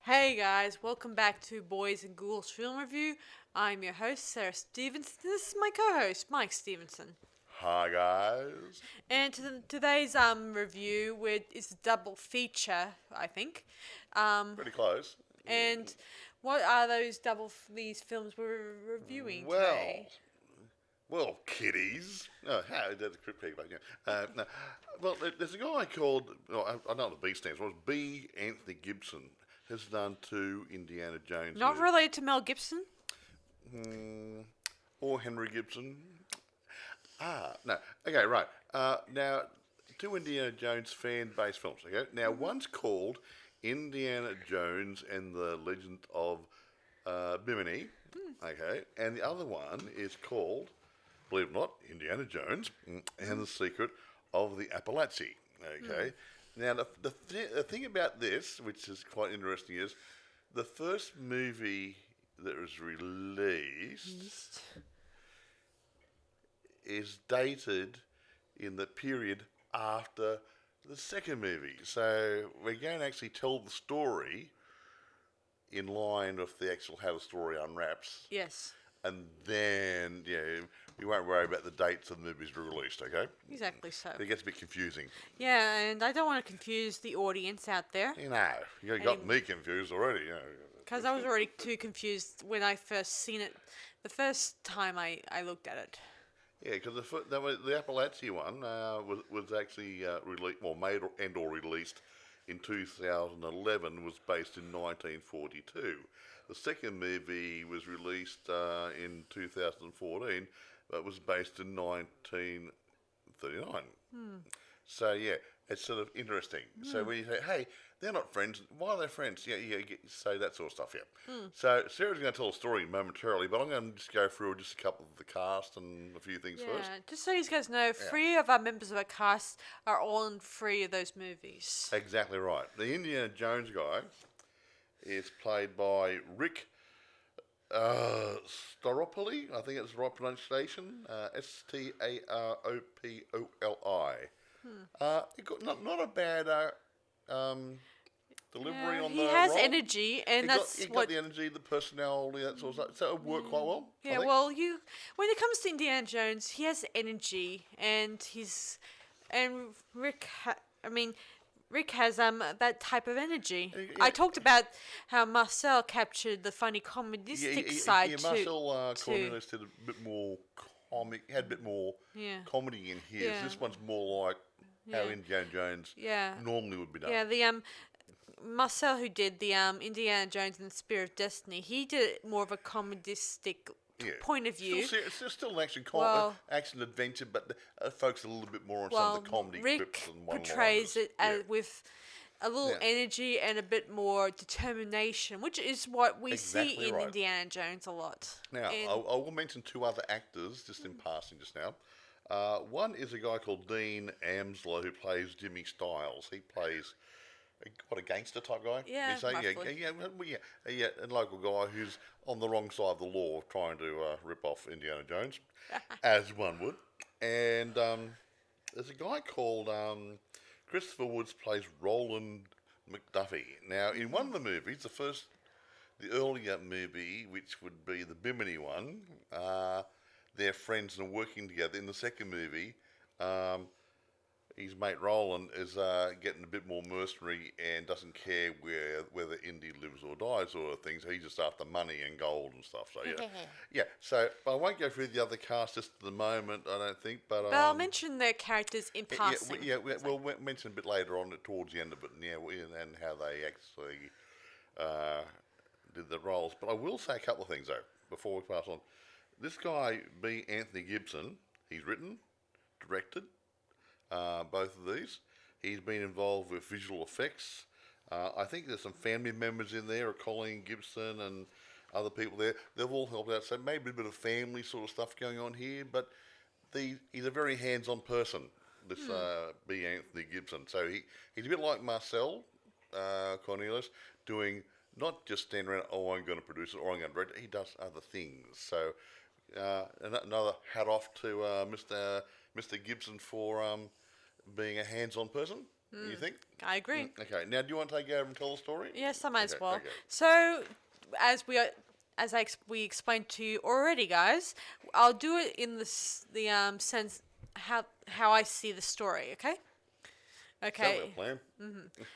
Hey guys, welcome back to Boys and Ghouls Film Review. I'm your host, Sarah Stephenson. This is my co-host, Mike Stephenson. Hi guys. And today's review is a double feature, I think. Pretty close. And what are these films we're reviewing Well, today? kiddies. Oh, how that's a quick piggyback. Yeah. No. Well, there's a guy called. Well, I know what the B stands for. It's B. Anthony Gibson has done two Indiana Jones. Not related to Mel Gibson? Or Henry Gibson. No. Okay, right. Now, two Indiana Jones fan-based films. Okay. Now, one's called Indiana Jones and the Legend of Bimini. Okay, and the other one is called, believe it or not, Indiana Jones and the Secret of the Apalachee. Okay. Now, the thing about this, which is quite interesting, is the first movie that was released is dated in the period after the second movie. So we're going to actually tell the story in line with the actual how the story unwraps. Yes. And then, you won't worry about the dates of the movies released, okay? Exactly so. It gets a bit confusing. Yeah, and I don't want to confuse the audience out there. You got me confused already. Because I was already too confused when I first seen it, the first time I looked at it. Yeah, because the Apalachee one was actually made or released in 2011, was based in 1942. The second movie was released in 2014, but was based in 1939. So yeah, it's sort of interesting. So when you say, hey, they're not friends, why are they friends? Yeah, you say that sort of stuff, yeah. So Sarah's going to tell a story momentarily, but I'm going to just go through just a couple of the cast and a few things first. Just so you guys know, three of our members of our cast are all in three of those movies. Exactly right. The Indiana Jones guy is played by Rick Staropoli. I think it's the right pronunciation. Staropoli. He got not a bad delivery on the He has role. energy, and He got the energy, the personality, that sort of stuff. So it worked quite well. I Yeah, think. well, when it comes to Indiana Jones, he has energy, and Rick has that type of energy. Yeah. I talked about how Marcel captured the funny comedistic side too. Marcel Cornelius did a bit more comic, had a bit more comedy in his. Yeah. This one's more like how Indiana Jones normally would be done. Yeah, the Marcel who did the Indiana Jones and the Spear of Destiny, he did it more of a comedistic point of view. It's still an action adventure, but focus a little bit more on some of the comedy quips and one-liners. Portrays it with a little energy and a bit more determination, which is what we see in Indiana Jones a lot. Now, I will mention two other actors just in passing just now. One is a guy called Dean Amsler who plays Jimmy Stiles. He plays a gangster type guy? Yeah, a local guy who's on the wrong side of the law trying to rip off Indiana Jones, as one would. And there's a guy called Christopher Woods plays Roland McDuffie. Now, in one of the movies, the earlier movie, which would be the Bimini one, they're friends and working together. In the second movie, his mate Roland is getting a bit more mercenary and doesn't care whether Indy lives or dies or things. He's just after money and gold and stuff. So So I won't go through the other cast just at the moment. I don't think, but I'll mention their characters in passing. We'll mention a bit later on towards the end of it. And how they actually did the roles. But I will say a couple of things though before we pass on. This guy, B. Anthony Gibson, he's written, directed. Both of these. He's been involved with visual effects. I think there's some family members in there, Colleen Gibson and other people there. They've all helped out. So maybe a bit of family sort of stuff going on here. But he's a very hands-on person, this B. Anthony Gibson. So he's a bit like Marcel Cornelius, doing not just standing around, I'm going to produce it or I'm going to direct it. He does other things. So another hat off to Mr. Gibson for being a hands-on person. You think? I agree. Okay. Now, do you want to take over and tell the story? Yes, I might as well. Okay. So, as we are, we explained to you already, guys, I'll do it in the sense how I see the story. Okay. Sounds like a plan.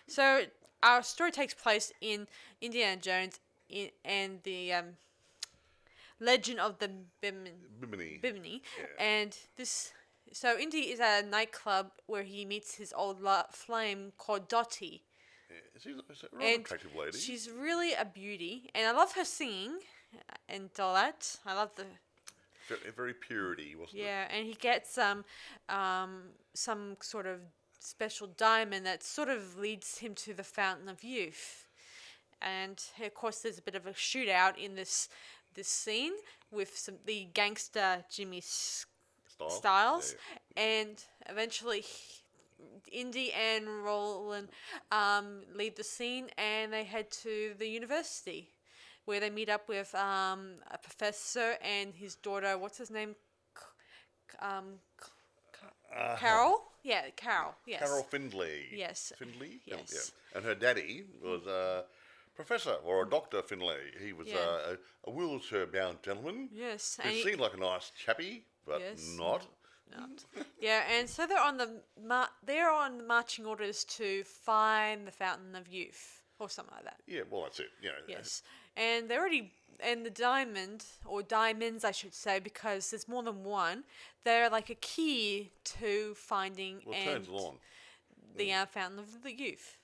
So our story takes place in Indiana Jones and the Legend of the Bimini. Bimini, Yeah. and this. So Indy is at a nightclub where he meets his old flame called Dottie. Yeah. She's a rather And attractive lady. she's really a beauty, and I love her singing and all that. I love the Very purity, wasn't it? yeah, and he gets some sort of special diamond that sort of leads him to the Fountain of Youth, and of course there's a bit of a shootout in this scene with the gangster Jimmy Styles, and eventually Indy and Roland leave the scene, and they head to the university, where they meet up with a professor and his daughter. What's his name? Carol? Yeah, Carol. Yes. Carol Findlay. Yes. Findlay? Yes. Yeah. And her daddy was a professor or a Dr. Findlay. He was a wheelchair-bound gentleman. Yes. He seemed like a nice chappie, but not. Yeah, and so they're on the marching orders to find the Fountain of Youth or something like that. Yeah, well, that's it. You know. Yes, and they're already the diamond or diamonds, I should say, because there's more than one. They're like a key to finding the Fountain of the Youth.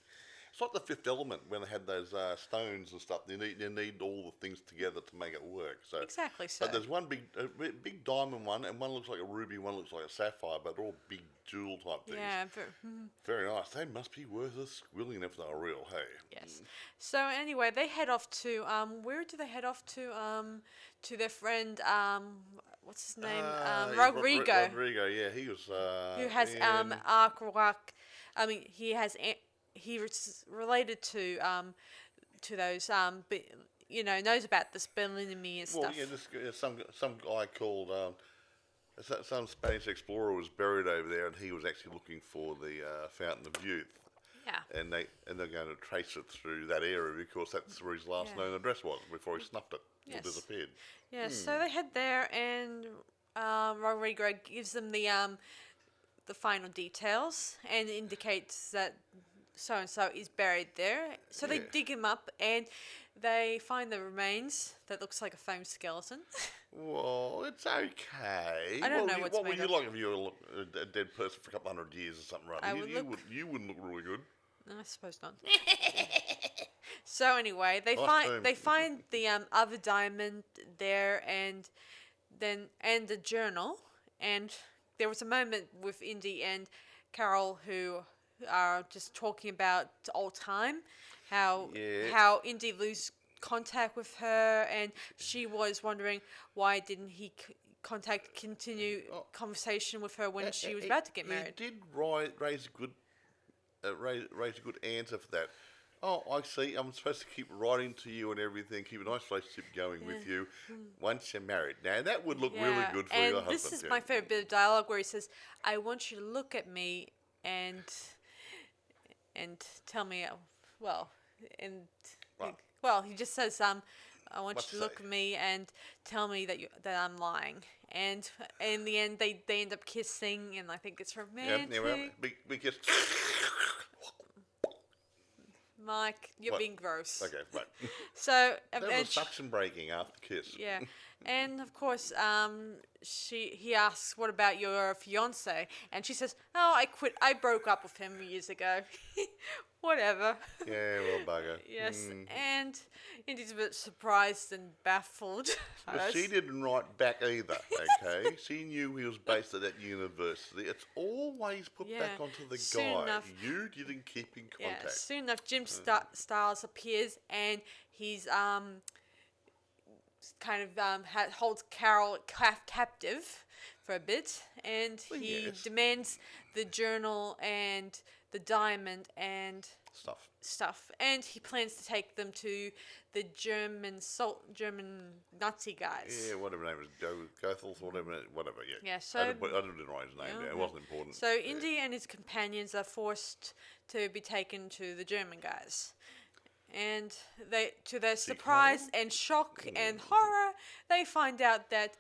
It's like the Fifth Element when they had those stones and stuff. You need all the things together to make it work. So exactly. So but there's one big diamond one, and one looks like a ruby, one looks like a sapphire, but they're all big jewel type things. Yeah, very nice. They must be worth a squillion if they're real. Hey. Yes. So anyway, they head off to where do they head off to their friend what's his name Rodrigo. Rodrigo, yeah, he was who has I mean, he was related to those but knows about this Bimini and stuff. Well, yeah, some guy called some Spanish explorer was buried over there, and he was actually looking for the Fountain of Youth. Yeah. And they're going to trace it through that area because that's where his last known address was before he snuffed it or disappeared. Yeah. So they head there, and Rodrigo gives them the final details and indicates that so-and-so is buried there. So they dig him up, and they find the remains that looks like a foam skeleton. Well, it's okay. I don't know what's what made would you of. like if you were a dead person for a couple hundred years or something, right? You wouldn't look really good. No, I suppose not. So anyway, they find the other diamond there, and the journal, and there was a moment with Indy and Carol who are just talking about old time, how Indy lose contact with her, and she was wondering why didn't he continue conversation with her when she was about to get married. He did raise a good answer for that. Oh, I see. I'm supposed to keep writing to you and everything, keep a nice relationship going with you once you're married. Now, that would look really good for your husband. And this is my favourite bit of dialogue where he says, I want you to look at me and tell me, he just says, I want you to look at me and tell me that I'm lying. And in the end, they end up kissing, and I think it's romantic. Yeah, big kiss. Mike, you're being gross. Okay, right. So that was suction breaking after kiss. Yeah, and of course, he asks, "What about your fiance?" And she says, "Oh, I quit. I broke up with him years ago." Whatever. Yeah, well, bugger. Yes, and Indy's a bit surprised and baffled. But she didn't write back either, okay? She knew he was based at that university. It's always put back onto the guy. You didn't keep in contact. Yeah, soon enough, Jim Styles appears, and he's kind of holds Carol captive for a bit, and he demands the journal and the diamond and Stuff. and he plans to take them to the German Nazi guys. Yeah, whatever name is Goethals, whatever. Yeah. Yeah, so I didn't write his name down. It wasn't important. So Indy and his companions are forced to be taken to the German guys. And they, to their surprise and shock and horror, they find out that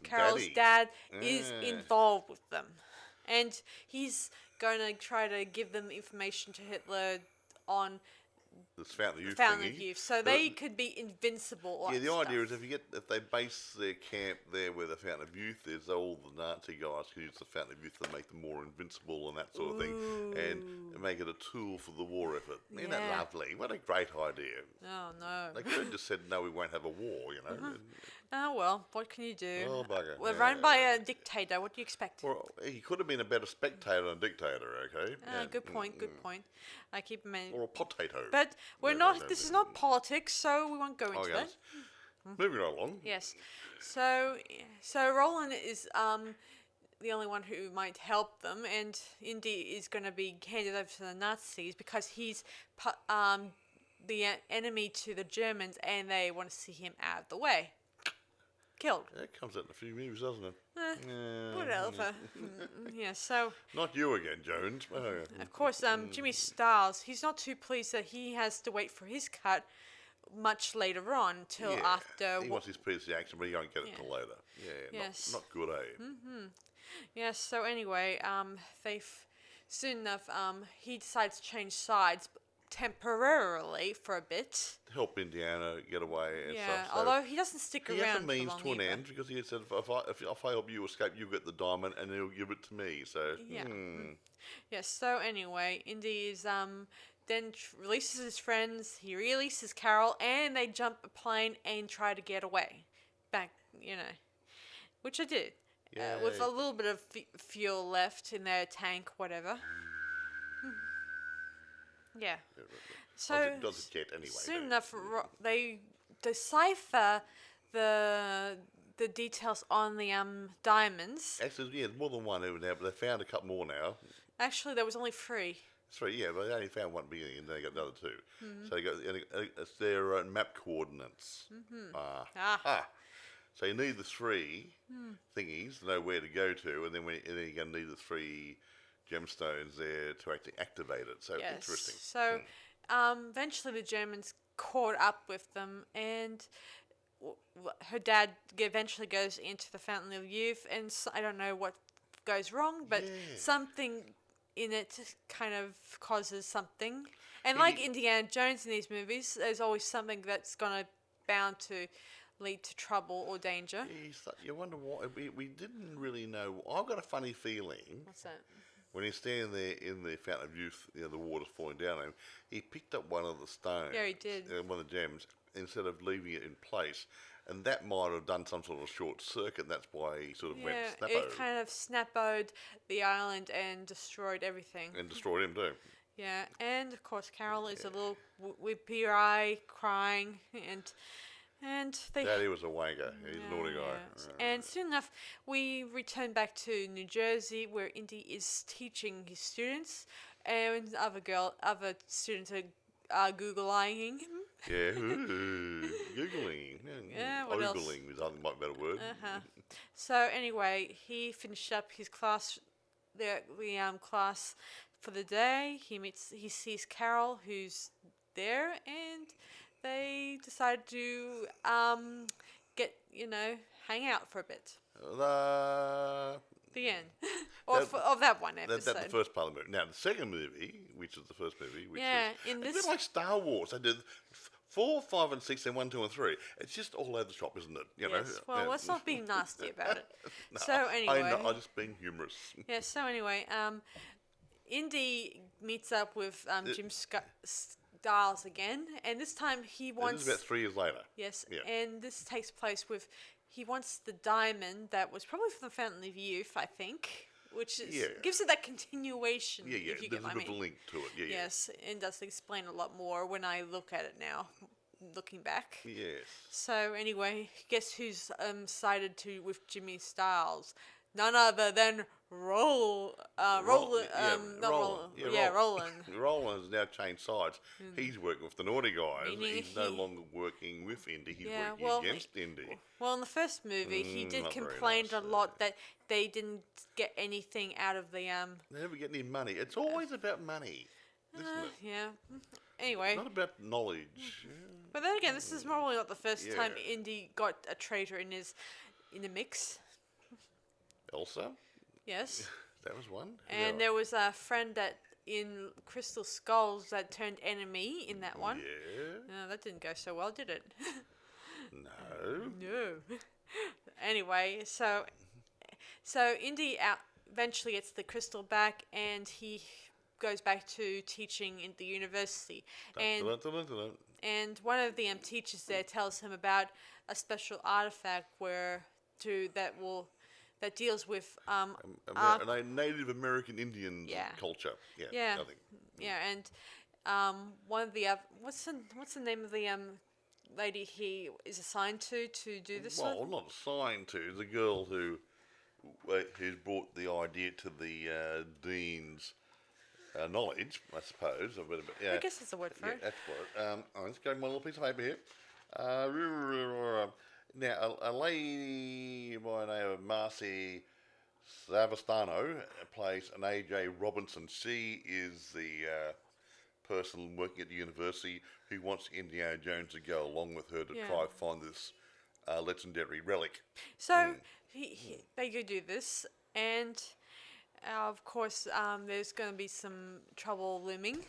Carol's dad is involved with them. And he's going to try to give them information to Hitler on This Fountain of Youth Fountain of thingy. Youth, so they could be invincible. Yeah, the idea is if they base their camp there where the Fountain of Youth is, all the Nazi guys can use the Fountain of Youth to make them more invincible and that sort of thing, and make it a tool for the war effort. Isn't that lovely? What a great idea! Oh no! They could have just said no, we won't have a war, you know. Oh well, what can you do? Oh bugger! We're run by a dictator. What do you expect? Well, he could have been a better spectator than dictator. Okay. Good point. Good point. I keep him in. Or a potato. But we're not. This is not politics, so we won't go into that. Moving right along. Yes. So Roland is the only one who might help them, and Indy is going to be handed over to the Nazis because he's the enemy to the Germans, and they want to see him out of the way. Killed. That comes out in a few movies, doesn't it? Whatever. Yeah, so... Not you again, Jones. Of course, Jimmy Stiles, he's not too pleased that he has to wait for his cut much later on, till after... He wants his piece of action, but he won't get it till later. Yeah, yes. Not good, eh? Yes, so anyway, soon enough, he decides to change sides temporarily for a bit. To help Indiana get away and stuff. So although he doesn't stick around. He has a means for long to an either. end, because he said, if I help you escape, you get the diamond, and he'll give it to me. So Yes. So anyway, Indy is then releases his friends. He releases Carol, and they jump a plane and try to get away. Back, which I did. With a little bit of fuel left in their tank, whatever. Yeah. So does it yet anyway? Soon enough, they decipher the details on the diamonds. Actually, there's more than one over now, but they found a couple more now. Actually, there was only 3. 3, yeah, but they only found one beginning, and they got the other 2. So they got it's their map coordinates. So you need the 3 thingies to know where to go to, and then you're going to need the 3 gemstones there to actually activate it. So interesting. So eventually the Germans caught up with them, and her dad eventually goes into the Fountain of Youth, and I don't know what goes wrong, but something in it kind of causes something. And like Indiana Jones in these movies, there's always something that's bound to lead to trouble or danger. You wonder why we didn't really know. I've got a funny feeling. What's that? When he's standing there in the Fountain of Youth, the water's falling down on him, he picked up one of the stones. Yeah, he did. One of the gems, instead of leaving it in place. And that might have done some sort of short circuit. That's why he sort of went snappo. It kind of snappoed the island and destroyed everything. And destroyed him too. Yeah, and of course Carol is a little whippy-eye, crying, and they... Daddy was a wanker. He's a naughty guy. And soon enough, we return back to New Jersey, where Indy is teaching his students, and other students are Googling him. Yeah, Googling. What else? Ogling is, I think, might be a better word. So anyway, he finished up his class, the class for the day. He sees Carol, who's there, and they decide to hang out for a bit. The end. Of that one episode. That's the first part of the movie. Now, the second movie, which is the first movie, which in is a this... bit like Star Wars. They did 4, 5, and 6, then 1, 2, and 3. It's just all over the shop, isn't it? Yes. Well, let's not be nasty about it. No, so anyway... I'm just being humorous. Yeah, so anyway, Indy meets up with Jim Stiles again, and this time he wants... This is about 3 years later. Yes, and this takes place with... He wants the diamond that was probably from the Fountain of Youth, I think, which gives it that continuation. Yeah, if you there's get a bit of a link to it. Yes, and does explain a lot more when I look at it now, looking back. Yes. So anyway, guess who's sided with Jimmy Stiles? none other than not Roland. Roland, yeah, Roland. Roland has now changed sides. He's working with the naughty guys. Meaning He's no longer working with Indy. He's yeah, working against Indy. well, in the first movie, he did Not very complain nice, a lot that they didn't get anything out of the They never get any money. It's always about money, isn't it? yeah. Anyway, Not about knowledge. but then again, this is probably not the first Yeah. time Indy got a traitor in the mix. Elsa, Yes, that was one. and there was a friend that in Crystal Skulls that turned enemy in that one. Yeah. No, that didn't go so well, did it? No. No. Anyway, so Indy eventually gets the crystal back, and he goes back to teaching in the university. And and one of the teachers there tells him about a special artifact that deals with Native American Indian Yeah. culture. Yeah. Yeah. I think. and one of the what's the name of the lady he is assigned to do this Well, one? not assigned to. The girl who's brought the idea to the dean's knowledge, I suppose. I guess that's a word for Yeah, it. that's what. Let's go my little piece of paper here. Now, a lady by the name of Marcy Savastano plays an A.J. Robinson. She is the person working at the university who wants Indiana Jones to go along with her to Yeah. try and find this legendary relic. So they go do this, and of course, there's going to be some trouble looming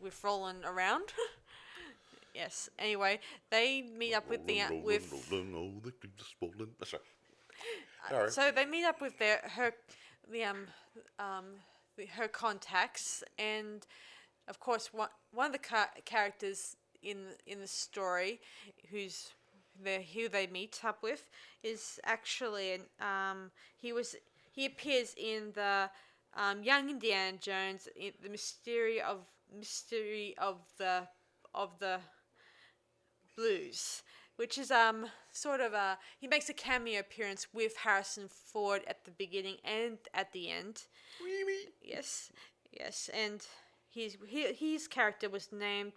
with Roland around. Yes. Anyway, they meet up with the Sorry. so they meet up with her contacts, and of course, one of the characters in the story who they meet up with is actually he appears in the Young Indiana Jones, the mystery of the blues, which is sort of he makes a cameo appearance with Harrison Ford at the beginning and at the end. Yes, and his character was named,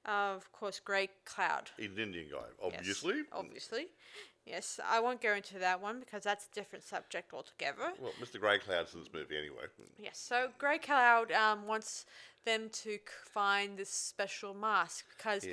of course, Grey Cloud. He's an Indian guy, Yes, obviously. obviously. Yes, I won't go into that one because that's a different subject altogether. Well, Mr. Grey Cloud's in this movie anyway. Yes, so Grey Cloud wants them to find this special mask because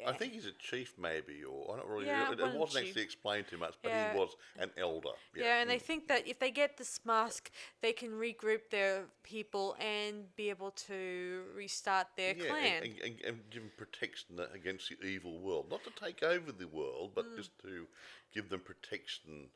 I think he's a chief, maybe, or I'm not really. Yeah, It one wasn't chief. actually explained too much, but Yeah. he was an elder. Yeah, and they think that if they get this mask, they can regroup their people and be able to restart their clan. And give them protection against the evil world, not to take over the world, but just to give them protection,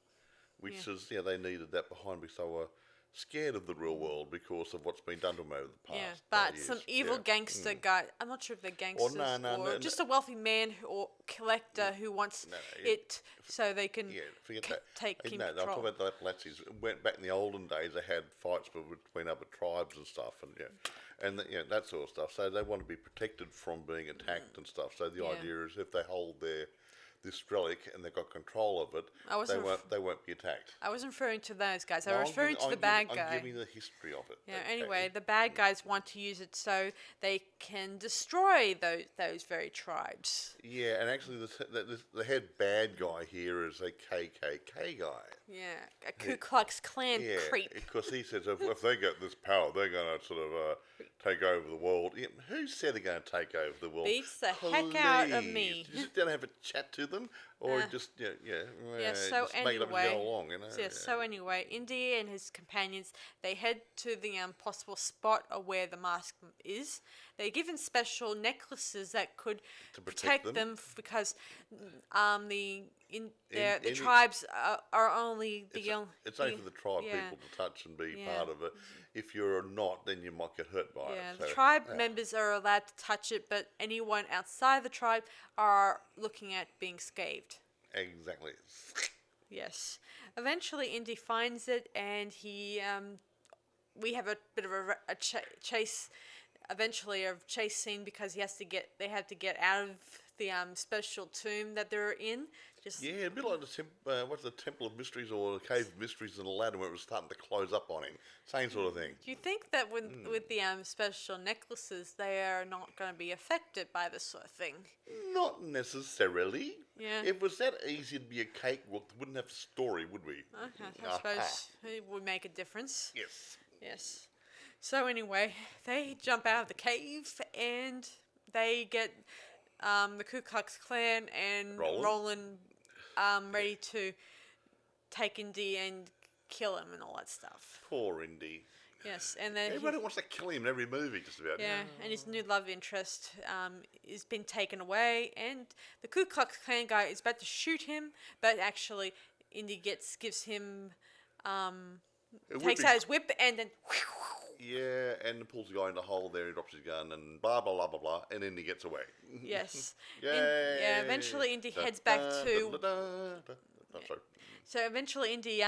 which is they needed that behind because they were scared of the real world because of what's been done to them over the past. Yeah, but years. some evil gangster guy. I'm not sure if they're gangsters no, just a wealthy man or collector who wants it so they can forget that. keep No, I'm control. talking about the Apalachees. Went back in the olden days, they had fights between other tribes and stuff, and that sort of stuff. So they want to be protected from being attacked and stuff. So the idea is if they hold this relic and they've got control of it, they won't be attacked. I wasn't referring to those guys. I was referring to the bad guy. I'm giving the history of it. Yeah. okay? Anyway, the bad guys want to use it so they can destroy those very tribes. Yeah, and actually, the head bad guy here is a KKK guy. Yeah, a Ku Klux Klan creep. Because he says if they get this power, they're going to sort of take over the world. Yeah, who said they're going to take over the world? Beats the heck out of me. Did you sit down and have a chat to them, or just So just make it up as you go along? So anyway, Indy and his companions, they head to the possible spot of where the mask is. They're given special necklaces that could protect them because the tribes are only it's only for the tribe people to touch and be part of it. If you're not, then you might get hurt by it. The tribe members are allowed to touch it, but anyone outside the tribe are looking at being scathed. Exactly. Yes. Eventually, Indy finds it, and we have a bit of a chase. Eventually, a chase scene because they have to get out of the special tomb that they're in Just Yeah, a bit like what's the Temple of Mysteries or the Cave of Mysteries in Aladdin, where it was starting to close up on him. Same sort of thing. Do you think that with the special necklaces, they are not going to be affected by this sort of thing? Not necessarily. Yeah. If it was that easy to be a cakewalk, we wouldn't have a story, would we? Okay, I suppose it would make a difference. Yes. Yes. So anyway, they jump out of the cave and they get the Ku Klux Klan and Roland ready to take Indy and kill him and all that stuff. Poor Indy. Yes, and then Everybody wants to kill him in every movie, just about. yeah, and his new love interest is been taken away, and the Ku Klux Klan guy is about to shoot him, but actually Indy gives him takes out his whip and then yeah, and pulls the guy in the hole there. He drops his gun and blah blah blah blah blah, and then he gets away. yes, Yay. yeah. Eventually Indy heads back to. Sorry. So eventually Indy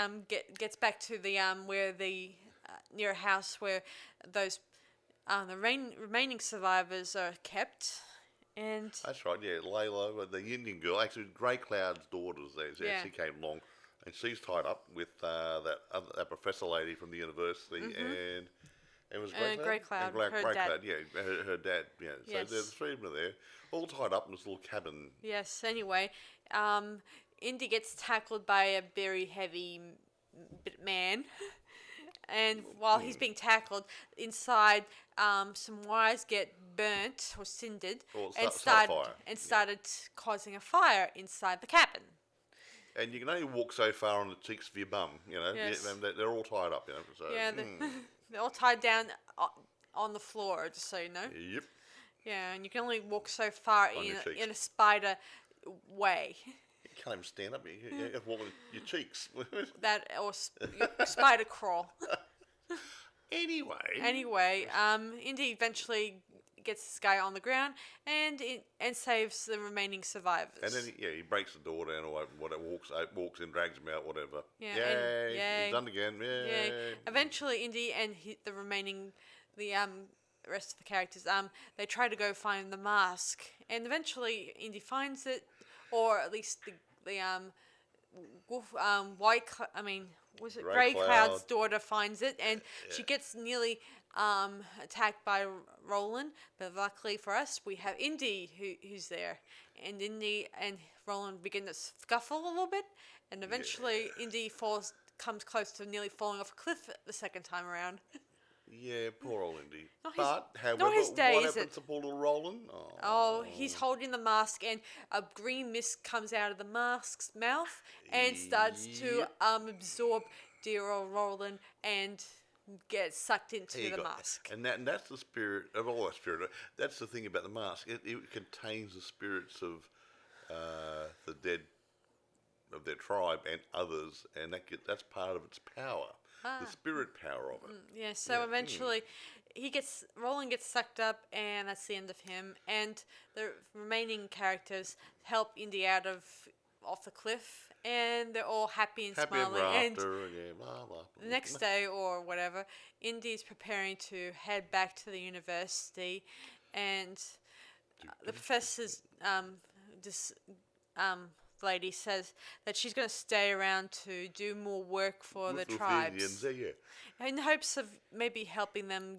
gets back to the where the near a house where those the remaining survivors are kept, and That's right. Yeah, Layla, the Indian girl, actually Grey Cloud's daughters. There, Yeah. she came along, and she's tied up with that professor lady from the university, and it was Grey Cloud, Grey her dad. Cloud, yeah, her dad. Yeah, so Yes. there's three of them there, all tied up in this little cabin. yes. Anyway, Indy gets tackled by a very heavy man. And while he's being tackled, inside some wires get burnt or cindered Or and start a fire. started causing a fire inside the cabin. And you can only walk so far on the cheeks of your bum, you know. Yes. They're all tied up, you know. So, Yeah, they're all tied down on the floor, just so you know. Yep. Yeah, and you can only walk so far On your cheeks. in a spider way. You can't even stand up. You have to walk with your cheeks. That or spider crawl. Anyway. Indy eventually gets this guy on the ground and saves the remaining survivors. And then he breaks the door down or whatever, walks in, drags him out, whatever. Yeah, Yay! yay. He's done again. Yay! Yeah. Eventually, Indy and the remaining, the rest of the characters, they try to go find the mask, and eventually Indy finds it, or at least the was it Grey Grey Cloud's Cloud. daughter finds it, and she gets nearly attacked by Roland, but luckily for us, we have Indy who's there, and Indy and Roland begin to scuffle a little bit, and eventually Indy comes close to nearly falling off a cliff the second time around. Yeah, poor old Indy. Not his- But, however, not his day, what is happens it? to poor little Roland? Oh, he's holding the mask, and a green mist comes out of the mask's mouth and starts to Yep. absorb dear old Roland and get sucked into There you the go. mask. And that's the spirit of all that spirit. That's the thing about the mask. It contains the spirits of the dead of their tribe and others, and that's part of its power. The spirit power of it. Yeah, so eventually Roland gets sucked up, and that's the end of him. And the remaining characters help Indy off the cliff, and they're all happy and Happy ever smiling. And after, yeah, blah, blah. the next day or whatever, Indy's preparing to head back to the university, and the professor's lady says that she's going to stay around to do more work for the With tribes, Indians, yeah. in hopes of maybe helping them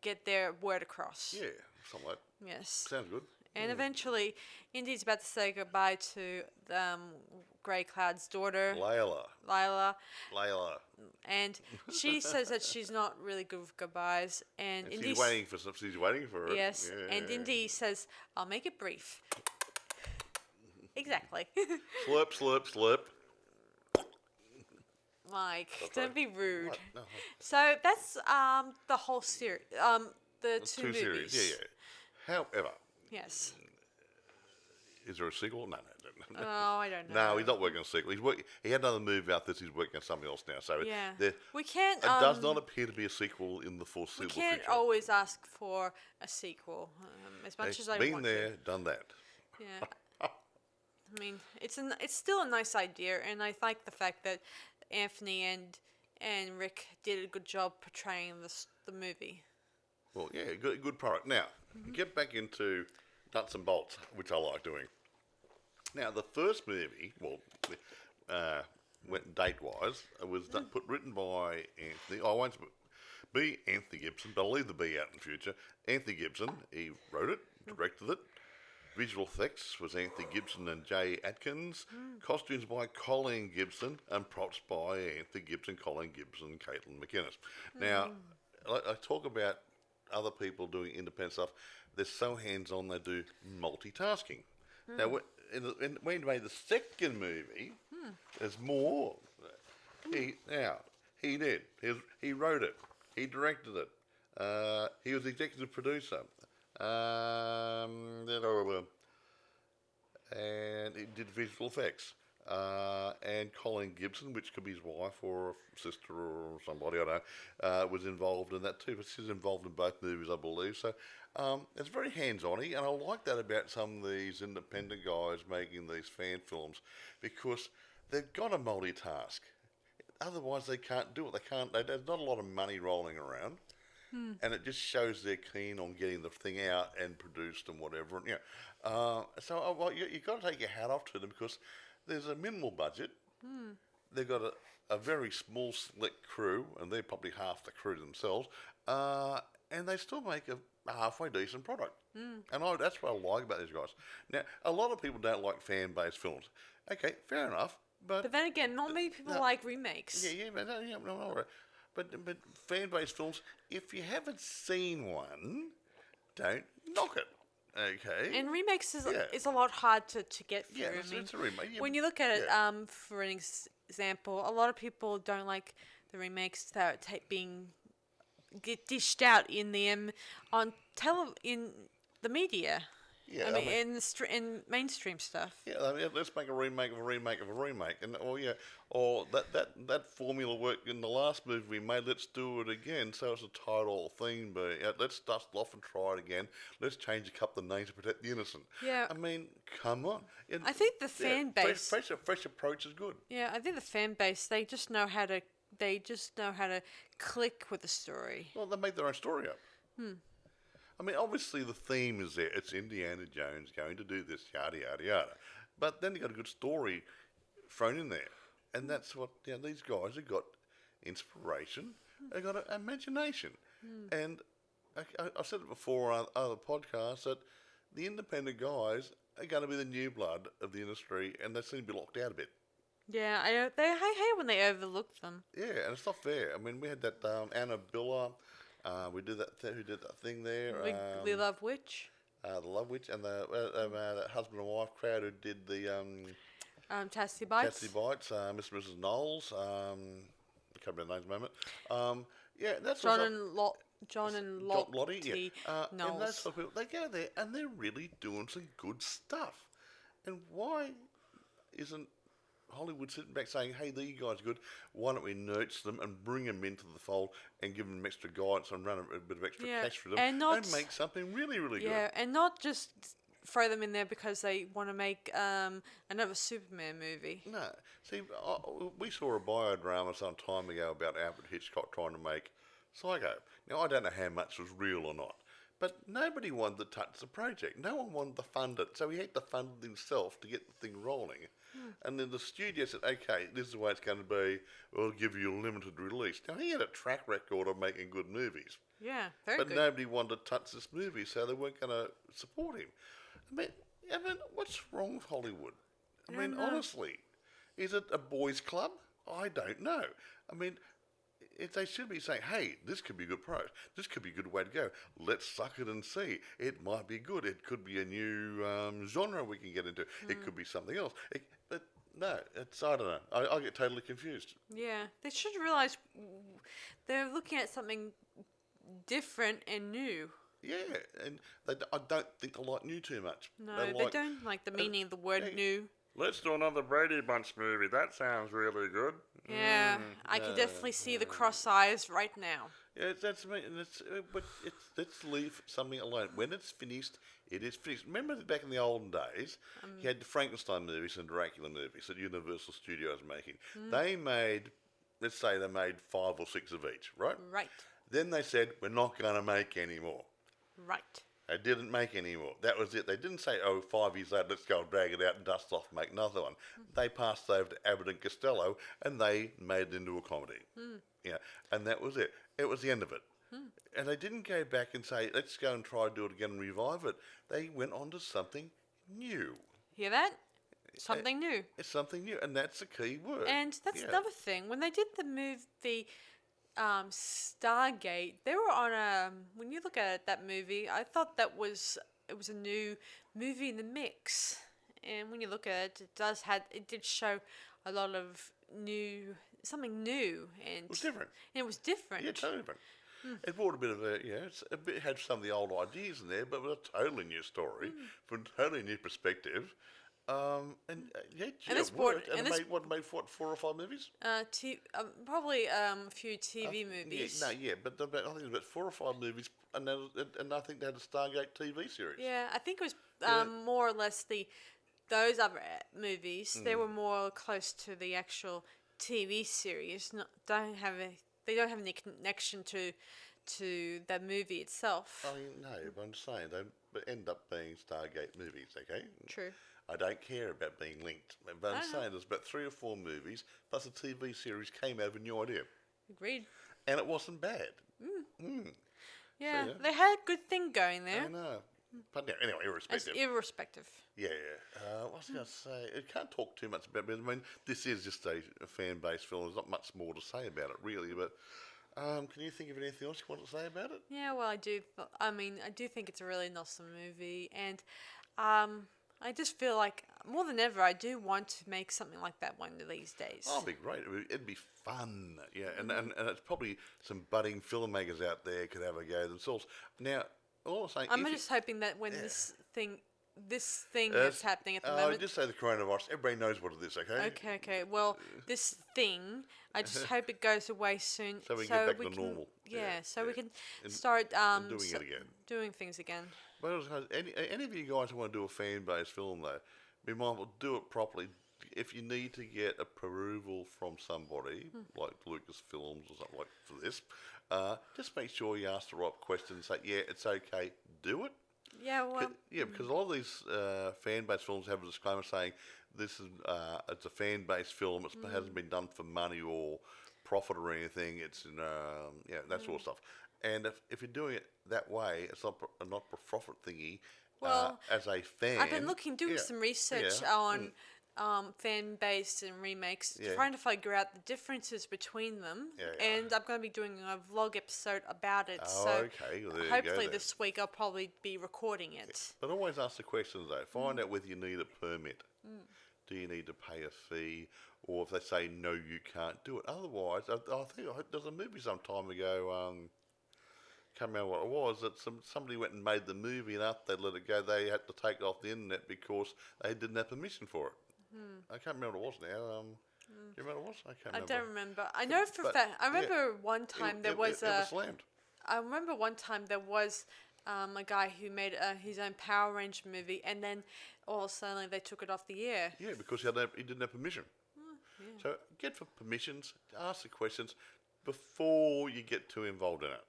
get their word across. Yeah, somewhat. Yes. Sounds good. And eventually, Indy's about to say goodbye to Grey Cloud's daughter, Layla. Lila, and she says that she's not really good with goodbyes, and She's Indy's waiting for it. yes, Yeah. and Indy says, "I'll make it brief." Exactly. Slurp, slurp, slurp. Mike, That's don't right. be rude. What? No. So that's the whole series. The two movies. series. Yeah. However, Yes. is there a sequel? No. Oh, I don't know. No, he's not working on a sequel. He had another movie after this. He's working on something else now. So Yeah. there, We can't. it does not appear to be a sequel in the foreseeable We can't future. always ask for a sequel, as much It's as I been want there, to. done that. Yeah. I mean, it's still a nice idea, and I like the fact that Anthony and Rick did a good job portraying the movie. Well, yeah, good product. Now, get back into nuts and bolts, which I like doing. Now, the first movie, went date-wise, written by Anthony. I won't be Anthony Gibson, but I'll leave the B out in future. Anthony Gibson, he wrote it, directed it. Visual effects was Anthony Gibson and Jay Atkins. Costumes by Colleen Gibson and props by Anthony Gibson, Colleen Gibson, and Caitlin McInnes. Now, I talk about other people doing independent stuff. They're so hands-on, they do multitasking. Now, when he made the second movie, there's more. He did. He wrote it. He directed it. He was the executive producer. And he did visual effects. And Colleen Gibson, which could be his wife or a sister or somebody, I don't know, was involved in that too. But she's involved in both movies, I believe. So it's very hands-on, and I like that about some of these independent guys making these fan films, because they've got to multitask. Otherwise, they can't do it. There's not a lot of money rolling around. And it just shows they're keen on getting the thing out and produced and whatever. And, you've got to take your hat off to them, because there's a minimal budget. They've got a very small, select crew, and they're probably half the crew themselves. And they still make a halfway decent product. And that's what I like about these guys. Now, a lot of people don't like fan-based films. Okay, fair enough. But then again, not many people like remakes. But fan-based films, if you haven't seen one, don't knock it. Okay. And remakes is a lot hard to get through. Yeah, it's a remake. Yeah, when you look at it, for an example, a lot of people don't like the remakes that are being dished out in the in the media. Yeah, I mean, in mainstream stuff. Yeah, let's make a remake of a remake of a remake, or that formula worked in the last movie we made. Let's do it again. So it's a title theme, but let's dust off and try it again. Let's change a couple of names to protect the innocent. Yeah. I mean, come on. I think the fan base, fresh approach is good. Yeah, I think the fan base, they just know how to click with the story. Well, they make their own story up. I mean, obviously the theme is there. It's Indiana Jones going to do this, yada, yada, yada. But then you got a good story thrown in there. And that's what, these guys have got inspiration. They've got imagination. And I've said it before on other podcasts that the independent guys are going to be the new blood of the industry, and they seem to be locked out a bit. Yeah, I hate when they overlook them. Yeah, and it's not fair. I mean, we had that Anna Billa. We did that. Who did that thing there? We Love Witch. The Love Witch, and the husband and wife crowd who did the Chastity Bites. Chastity Bites. Mr. and Mrs. Knowles. I can't remember the names at the moment. That's John and Lottie. Yeah. And those sort of people, they go there and they're really doing some good stuff. And why isn't Hollywood sitting back saying, hey, these guys are good, why don't we nurture them and bring them into the fold and give them extra guidance and run a bit of extra cash for them and make something really, really good. Yeah, and not just throw them in there because they want to make another Superman movie. No. See, we saw a biodrama some time ago about Alfred Hitchcock trying to make Psycho. Now, I don't know how much was real or not, but nobody wanted to touch the project. No one wanted to fund it, so he had to fund it himself to get the thing rolling. And then the studio said, okay, this is the way it's going to be. We'll give you a limited release. Now, he had a track record of making good movies. Yeah, very good. But nobody wanted to touch this movie, so they weren't going to support him. I mean, what's wrong with Hollywood? I mean, honestly, is it a boys' club? I don't know. I mean, they should be saying, hey, this could be a good product. This could be a good way to go. Let's suck it and see. It might be good. It could be a new genre we can get into. It could be something else. But no, I don't know. I get totally confused. Yeah, they should realise they're looking at something different and new. Yeah, and I don't think they like new too much. No, they don't like the meaning of the word new. Let's do another Brady Bunch movie. That sounds really good. Yeah, I can definitely see the cross eyes right now. Yeah, that's me. But let's leave something alone. When it's finished, it is finished. Remember back in the olden days, you had the Frankenstein movies and Dracula movies that Universal Studios was making. They made, let's say they made 5 or 6 of each, right? Right. Then they said, we're not going to make any more. Right. They didn't make any more. That was it. They didn't say, oh, 5 years later, let's go and drag it out and dust off and make another one. They passed over to Abbott and Costello and they made it into a comedy. Yeah, and that was it. It was the end of it. And they didn't go back and say, let's go and try to do it again and revive it. They went on to something new. Hear that? Something new. It's something new, and that's the key word. And that's another thing. When they did the Stargate, they were on a. When you look at it, that movie, I thought it was a new movie in the mix. And when you look at it, it did show a lot of something new, and It was different. And it was different. Yeah, totally different. It brought a bit of it had some of the old ideas in there, but with a totally new story, from a totally new perspective. This brought- and this- made 4 or 5 movies? Probably a few TV movies. I think it was about 4 or 5 movies, and I think they had a Stargate TV series. Yeah, I think it was more or less those other movies. They were more close to the actual TV series. They don't have any connection to the movie itself. I mean, no, but I'm saying they end up being Stargate movies, okay? True. I don't care about being linked, but I'm saying there's about 3 or 4 movies, plus a TV series came out with a new idea. Agreed. And it wasn't bad. Yeah, So, yeah. they had a good thing going there. I know. But anyway, irrespective. Irrespective. Yeah. What was I going to say? I can't talk too much about it. I mean, this is just a fan-based film. There's not much more to say about it, really. But can you think of anything else you want to say about it? Yeah, well, I do. I do think it's a really awesome movie, and I just feel like more than ever, I do want to make something like that one of these days. Oh, it'd be great. It'd be fun. Yeah, and it's probably some budding filmmakers out there could have a go themselves. Now, all I'm saying, I'm just hoping that when this thing that's happening at the moment. Just say the coronavirus. Everybody knows what it is, okay? Okay. Well, this thing, I just hope it goes away soon. So we can get back to normal. Yeah, we can start doing it again. doing things again. But any of you guys who want to do a fan-based film, though, be mindful, do it properly. If you need to get approval from somebody, like Lucasfilms or something like for this, just make sure you ask the right questions. Say, yeah, it's okay, do it. Yeah, well, Because a lot of these fan-based films have a disclaimer saying this is it's a fan-based film. It hasn't been done for money or profit or anything. It's that sort of stuff. And if you're doing it that way, it's not a not-for-profit thingy. Well, as a fan, I've been doing some research on fan-based and remakes, trying to figure out the differences between them. And I'm going to be doing a vlog episode about it. Oh, so okay. Well, there you hopefully go, this week I'll probably be recording it. But always ask the questions, though. Find out whether you need a permit. Do you need to pay a fee? Or if they say, no, you can't do it. Otherwise, I think there's a movie some time ago, can't remember what it was, that somebody went and made the movie, and after they let it go, they had to take it off the internet because they didn't have permission for it. I can't remember what it was now. Do you remember what it was? I can't remember. I don't remember. I know for a fact. I remember one time there was it was slammed. I remember one time there was a guy who made his own Power Ranger movie, and then all of a sudden they took it off the air. Yeah, because he didn't have permission. So get for permissions, ask the questions before you get too involved in it.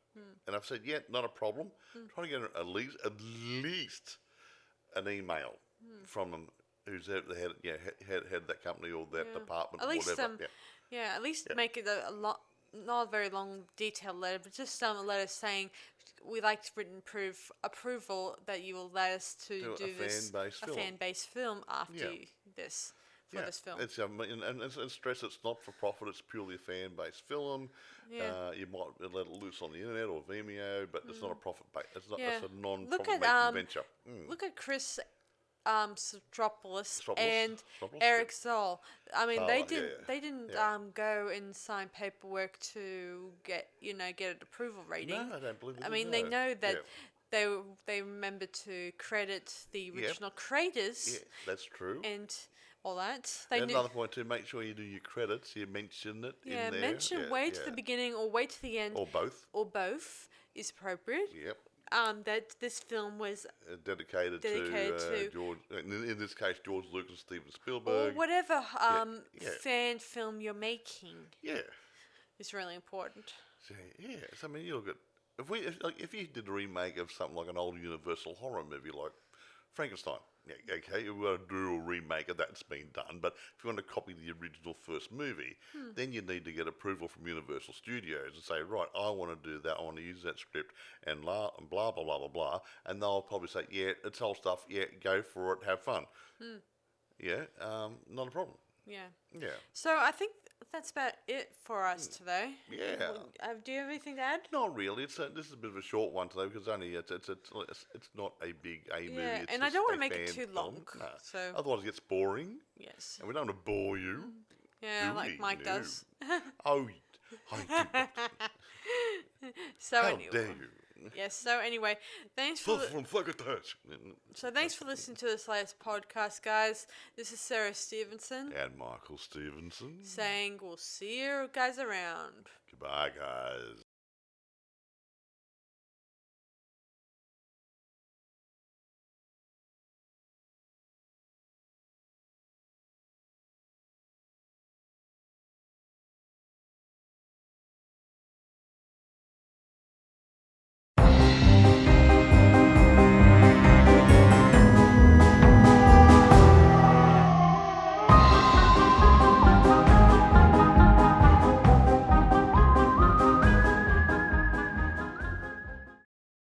And I've said, not a problem. Try to get at least an email from them who's the head of that company or that department, At or least whatever. at least make it a lot, not a very long detailed letter, but just a letter saying we'd like written approval that you will let us to do this fan-based film after this. For this film. It's and stress it's not for profit. It's purely a fan-based film. You might let it loose on the internet or Vimeo, but it's not a profit base. It's not. It's a non-profit venture. Look at Chris Stropoulos and Eric Zoll. I mean, they didn't go and sign paperwork to get an approval rating. No, I don't believe it. I mean, they know that. They remember to credit the original creators. Yeah, that's true. And all that. Another point too, make sure you do your credits. You mention it in there. Mention way to the beginning or way to the end. Or both. Or both is appropriate. Yep. That this film was dedicated to George, in this case, George Lucas, Steven Spielberg. Or whatever fan film you're making. Yeah. It's really important. So, I mean, you look at if you did a remake of something like an old Universal horror movie like Frankenstein, yeah, okay, you got to do a remake of that's been done. But if you want to copy the original first movie, then you need to get approval from Universal Studios and say, right, I want to do that. I want to use that script and blah blah blah blah blah blah. And they'll probably say, yeah, it's old stuff. Yeah, go for it. Have fun. Yeah, not a problem. Yeah. Yeah. So I think that's about it for us today. Yeah. Do you have anything to add? Not really. This is a bit of a short one today because only it's not a big movie. Yeah, It's and I just don't want a to make it fan too film. long. No. So Otherwise, it gets boring, yes. and we don't want to bore you. Yeah, do like we? Mike No. does. Oh, I do not. So How anyway. dare you? Yes. So anyway, thanks for From Fuckatash. thanks for listening to this latest podcast, guys. This is Sarah Stephenson And Michael Stephenson. saying we'll see you guys around. Goodbye, guys.